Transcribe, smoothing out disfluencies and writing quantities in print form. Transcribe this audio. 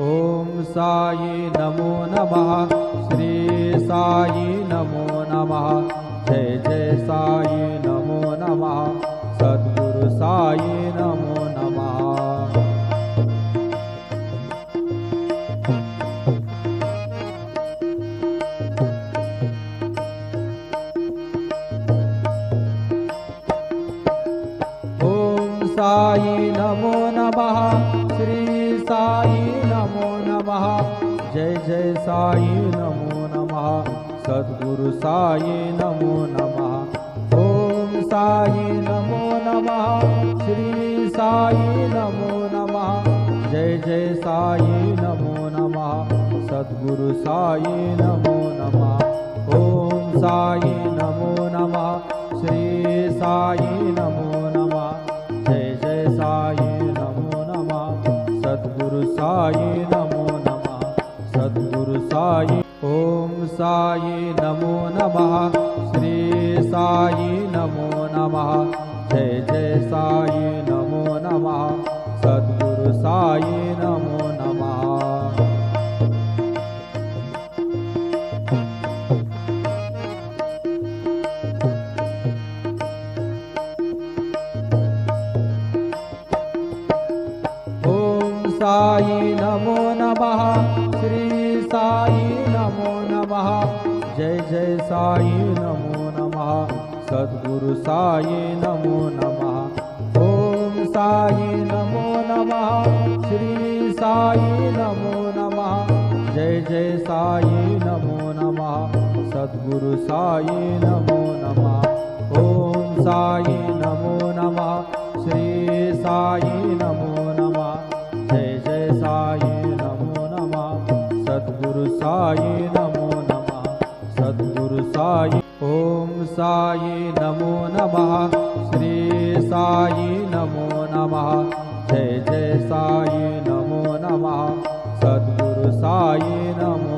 ओम साई नमो नमः। श्री साई नमो नमः। जय जय साई नमो नमः। सद्गुरु साई नमो नमः। साई नमो नमः। श्री साई नमो नमः। जय जय साई नमो नमः। सद्गुरु साई नमो नमः। ओम साई नमो नमः। श्री साई नमो नमः। जय जय साई नमो नमः। सद्गुरु साई नमो नमः। ओम साई नमो नमः। श्री साई नमो नमः। जय जय साई नमो नमः। सद्गुरु साई नमो नमः। सद्गुरु साई। ओम साई नमो नमः। श्री साई नमो नमः। जय जय साई नमो नमः। सद्गुरु साई नमो नमः। साई नमो नमः। श्री साई नमो नमः। जय जय साई नमो नमः। सद्गुरु साई नमो नमः। ओम साई नमो नमः। श्री साई नमो नमः। जय जय साई नमो नमः। सद्गुरु साई नमो नमः। ओम साई नमो नमः। श्री साई नमो नमः। जय जय साई नमो नमः। सद्गुरु साई नमो नमः। सद्गुरु साई। ओम साई नमो नमः। श्री साई नमो नमः। जय जय साई नमो नमः। सद्गुरु साई नमो